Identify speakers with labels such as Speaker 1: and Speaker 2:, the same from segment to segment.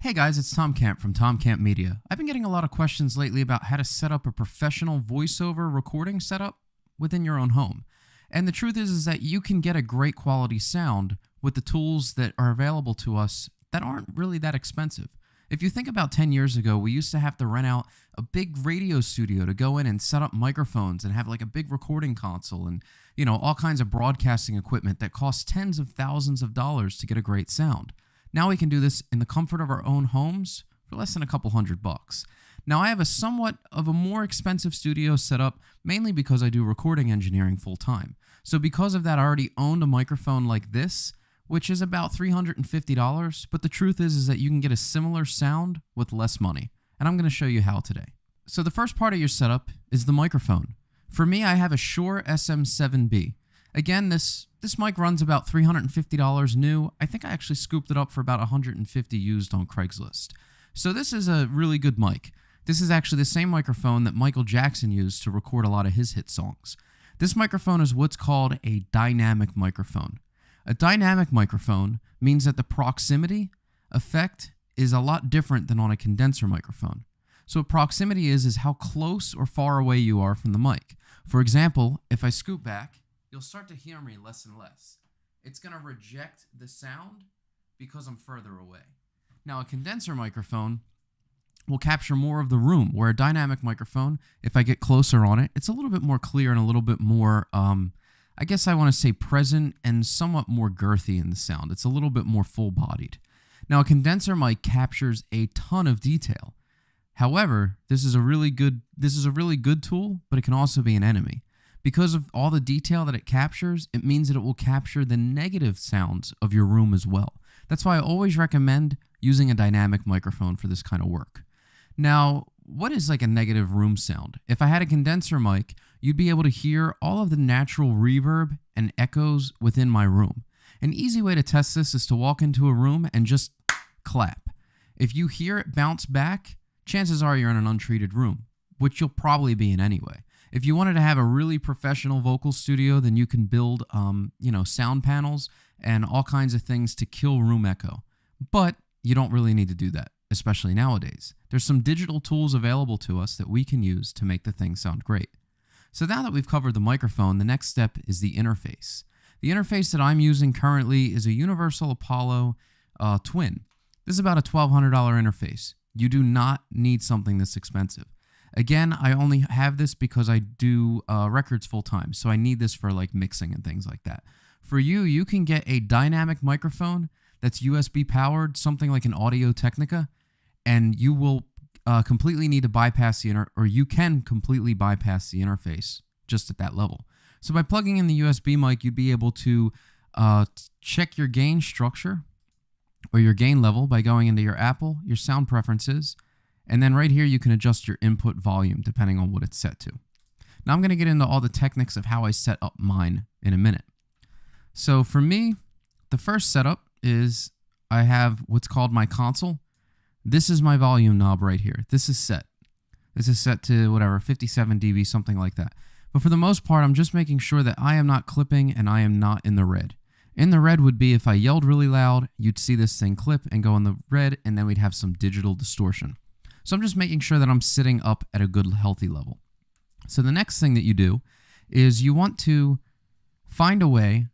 Speaker 1: Hey guys, it's Tom Camp from Tom Camp Media. I've been getting a lot of questions lately about how to set up a professional voiceover recording setup within your own home. And the truth is that you can get a great quality sound with the tools that are available to us that aren't really that expensive. If you think about 10 years ago, we used to have to rent out a big radio studio to go in and set up microphones and have like a big recording console and, all kinds of broadcasting equipment that cost tens of thousands of dollars to get a great sound. Now we can do this in the comfort of our own homes for less than a couple $100. Now I have a somewhat of a more expensive studio set up mainly because I do recording engineering full time. So because of that, I already owned a microphone like this, which is about $350, but the truth is that you can get a similar sound with less money. And I'm going to show you how today. So the first part of your setup is the microphone. For me, I have a Shure SM7B. Again, this mic runs about $350 new. I think I actually scooped it up for about $150 used on Craigslist. So this is a really good mic. This is actually the same microphone that Michael Jackson used to record a lot of his hit songs. This microphone is what's called a dynamic microphone. A dynamic microphone means that the proximity effect is a lot different than on a condenser microphone. So what proximity is how close or far away you are from the mic. For example, if I scoot back, you'll start to hear me less and less. It's going to reject the sound because I'm further away. Now, a condenser microphone will capture more of the room, where a dynamic microphone, if I get closer on it, it's a little bit more clear and a little bit more, I guess I want to say present and somewhat more girthy in the sound. It's a little bit more full-bodied. Now, a condenser mic captures a ton of detail. However, this is a really good tool, but it can also be an enemy. Because of all the detail that it captures, it means that it will capture the negative sounds of your room as well. That's why I always recommend using a dynamic microphone for this kind of work. Now, what is like a negative room sound? If I had a condenser mic, you'd be able to hear all of the natural reverb and echoes within my room. An easy way to test this is to walk into a room and just clap. If you hear it bounce back, chances are you're in an untreated room, which you'll probably be in anyway. If you wanted to have a really professional vocal studio, then you can build, sound panels and all kinds of things to kill room echo. But you don't really need to do that, especially nowadays. There's some digital tools available to us that we can use to make the thing sound great. So now that we've covered the microphone, the next step is the interface. The interface that I'm using currently is a Universal Apollo Twin. This is about a $1,200 interface. You do not need something this expensive. Again, I only have this because I do records full time, so I need this for like mixing and things like that. For you, you can get a dynamic microphone that's USB powered, something like an Audio Technica, and you will completely need to bypass you can completely bypass the interface just at that level. So by plugging in the USB mic, you'd be able to check your gain structure or your gain level by going into your Apple, your sound preferences, and then right here you can adjust your input volume depending on what it's set to. Now I'm going to get into all the techniques of how I set up mine in a minute. So for me, the first setup is I have what's called my console. This is my volume knob right here. This is set. This is set to whatever, 57 dB, something like that. But for the most part, I'm just making sure that I am not clipping and I am not in the red. In the red would be if I yelled really loud, you'd see this thing clip and go in the red, and then we'd have some digital distortion. So I'm just making sure that I'm sitting up at a good, healthy level. So the next thing that you do is you want to find a way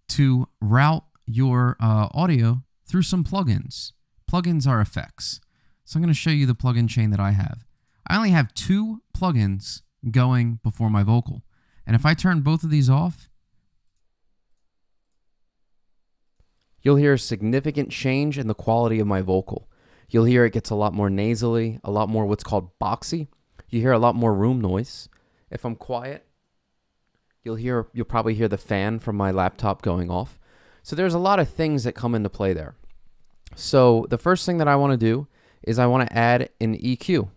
Speaker 1: to route your audio through some plugins. Plugins are effects. So I'm going to show you the plugin chain that I have. I only have 2 plugins going before my vocal. And if I turn both of these off, you'll hear a significant change in the quality of my vocal. You'll hear it gets a lot more nasally, a lot more what's called boxy. You hear a lot more room noise. If I'm quiet, you'll probably hear the fan from my laptop going off. So there's a lot of things that come into play there. So the first thing that I want to do is I want to add an EQ.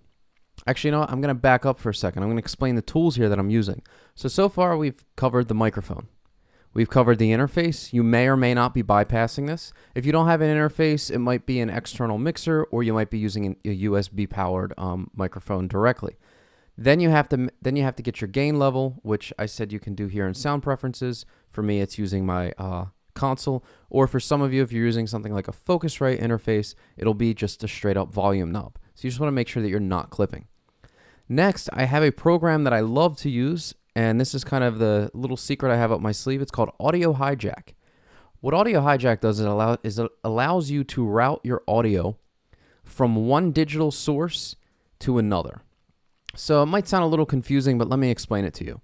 Speaker 1: Actually, you know what? I'm going to back up for a second. I'm going to explain the tools here that I'm using. So far we've covered the microphone. We've covered the interface. You may or may not be bypassing this. If you don't have an interface, it might be an external mixer, or you might be using a USB-powered microphone directly. Then you have to get your gain level, which I said you can do here in sound preferences. For me, it's using my console, or for some of you, if you're using something like a Focusrite interface, it'll be just a straight up volume knob. So you just want to make sure that you're not clipping. Next, I have a program that I love to use, and this is kind of the little secret I have up my sleeve. It's called Audio Hijack. What Audio Hijack does is it allows you to route your audio from one digital source to another. So it might sound a little confusing, but let me explain it to you.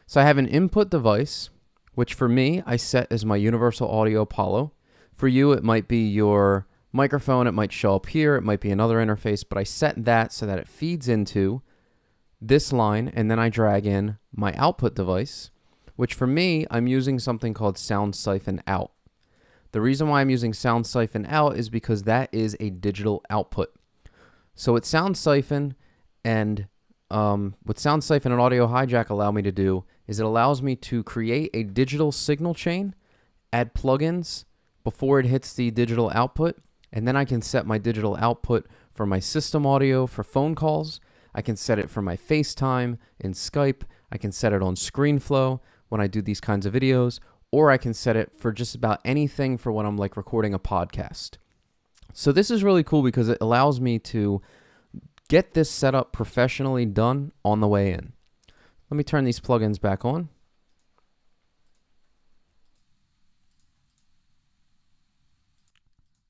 Speaker 1: So I have an input device, which for me, I set as my Universal Audio Apollo. For you, it might be your microphone. It might show up here. It might be another interface, but I set that so that it feeds into this line, and then I drag in my output device, which for me, I'm using something called Sound Siphon Out. The reason why I'm using Sound Siphon Out is because that is a digital output. So what Sound Siphon and Audio Hijack allow me to do is it allows me to create a digital signal chain, add plugins before it hits the digital output, and then I can set my digital output for my system audio for phone calls. I can set it for my FaceTime in Skype. I can set it on ScreenFlow when I do these kinds of videos, or I can set it for just about anything for when I'm like recording a podcast. So this is really cool because it allows me to get this setup professionally done on the way in. Let me turn these plugins back on.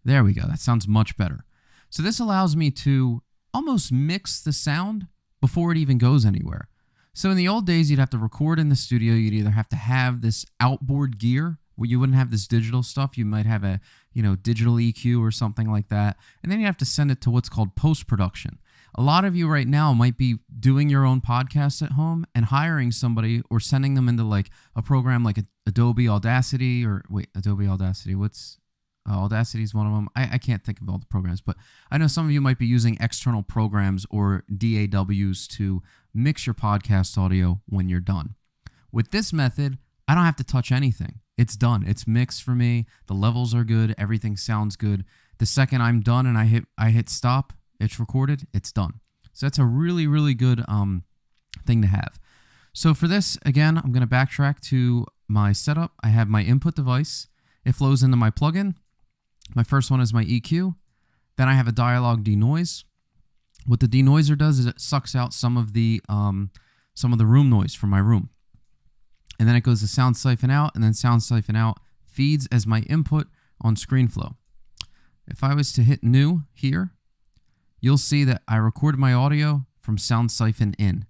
Speaker 1: There we go. That sounds much better. So this allows me to almost mix the sound before it even goes anywhere. So in the old days, you'd have to record in the studio. You'd either have to have this outboard gear where you wouldn't have this digital stuff. You might have a, digital EQ or something like that. And then you have to send it to what's called post-production. A lot of you right now might be doing your own podcast at home and hiring somebody or sending them into like a program like Adobe Audacity Adobe Audacity. Audacity is one of them. I can't think of all the programs, but I know some of you might be using external programs or DAWs to mix your podcast audio when you're done. With this method, I don't have to touch anything. It's done. It's mixed for me. The levels are good. Everything sounds good. The second I'm done and I hit stop, it's recorded, it's done. So that's a really, really good thing to have. So for this, again, I'm going to backtrack to my setup. I have my input device. It flows into my plugin. My first one is my EQ. Then I have a dialogue denoise. What the denoiser does is it sucks out some of the room noise from my room. And then it goes to Sound Siphon Out, and then Sound Siphon Out feeds as my input on ScreenFlow. If I was to hit new here, you'll see that I recorded my audio from Sound Siphon In.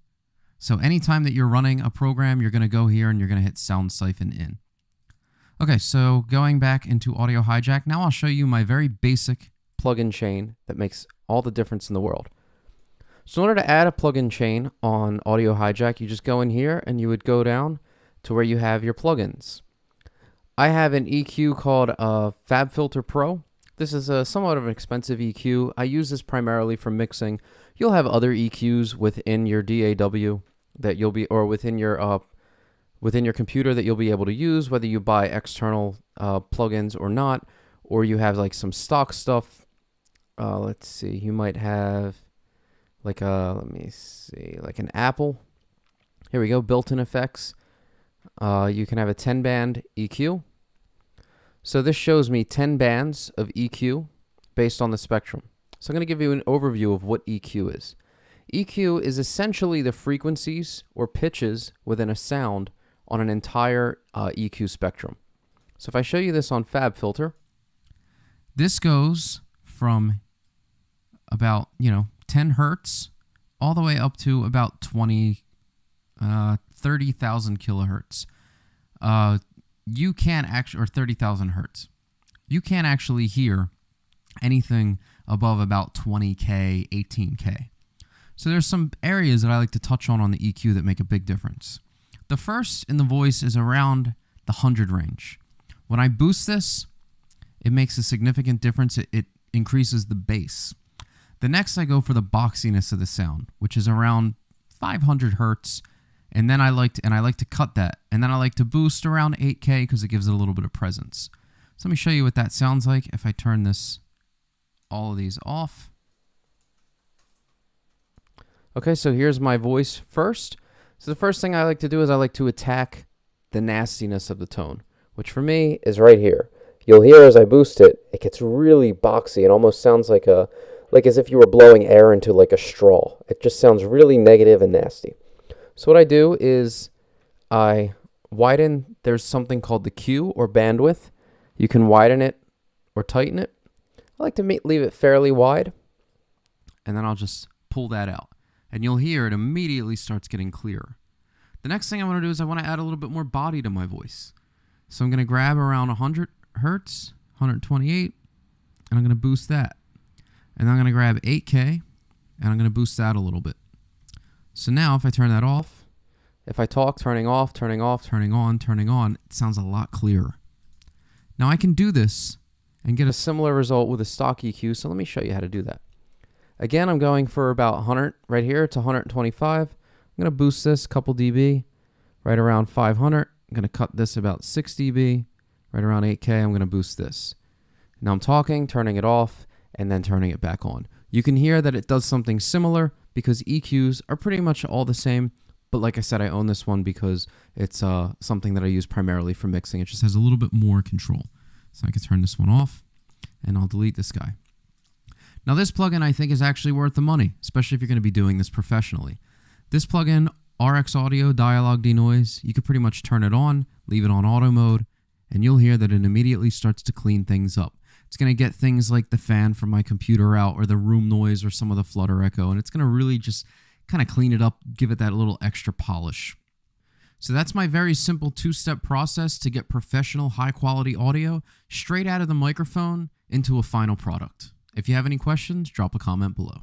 Speaker 1: So anytime that you're running a program, you're going to go here and you're going to hit Sound Siphon In. Okay, so going back into Audio Hijack, now I'll show you my very basic plugin chain that makes all the difference in the world. So in order to add a plugin chain on Audio Hijack, you just go in here and you would go down to where you have your plugins. I have an EQ called FabFilter Pro. This is a somewhat of an expensive EQ. I use this primarily for mixing. You'll have other EQs within your DAW that you'll be, or within your computer that you'll be able to use, whether you buy external plugins or not, or you have like some stock stuff. Let's see, you might have like like an Apple. Here we go, built-in effects. You can have a 10-band EQ. So this shows me 10 bands of EQ based on the spectrum. So I'm going to give you an overview of what EQ is. EQ is essentially the frequencies or pitches within a sound on an entire EQ spectrum. So if I show you this on FabFilter, this goes from about 10 hertz all the way up to about 30,000 kilohertz. You can't actually, or 30,000 hertz. You can't actually hear anything above about 20K, 18K. So there's some areas that I like to touch on the EQ that make a big difference. The first in the voice is around the 100 range. When I boost this, it makes a significant difference. It increases the bass. The next I go for the boxiness of the sound, which is around 500 hertz. And then I like to cut that. And then I like to boost around 8K because it gives it a little bit of presence. So let me show you what that sounds like if I turn all of these off. Okay, so here's my voice first. So the first thing I like to do is I like to attack the nastiness of the tone,
Speaker 2: which for me is right here. You'll hear as I boost it, it gets really boxy and almost sounds like as if you were blowing air into like a straw. It just sounds really negative and nasty. So what I do is I widen. There's something called the Q or bandwidth. You can widen it or tighten it. I like to leave it fairly wide.
Speaker 1: And then I'll just pull that out. And you'll hear it immediately starts getting clearer. The next thing I want to do is I want to add a little bit more body to my voice. So I'm going to grab around 100 hertz, 128, and I'm going to boost that. And I'm going to grab 8K, and I'm going to boost that a little bit. So now if I turn that off, if I talk, turning off, turning off, turning on, it sounds a lot clearer. Now I can do this and get a similar result with a stock EQ, so let me show you how to do that. Again, I'm going for about 100 right here to 125. I'm going to boost this a couple dB, right around 500. I'm going to cut this about 6 dB, right around 8K. I'm going to boost this. Now I'm talking, turning it off, and then turning it back on. You can hear that it does something similar because EQs are pretty much all the same. But like I said, I own this one because it's something that I use primarily for mixing. It just has a little bit more control. So I can turn this one off, and I'll delete this guy. Now this plugin I think is actually worth the money, especially if you're going to be doing this professionally. This plugin, RX Audio Dialogue Denoise, you could pretty much turn it on, leave it on auto mode, and you'll hear that it immediately starts to clean things up. It's going to get things like the fan from my computer out or the room noise or some of the flutter echo, and it's going to really just kind of clean it up, give it that little extra polish. So that's my very simple two-step process to get professional high-quality audio straight out of the microphone into a final product. If you have any questions, drop a comment below.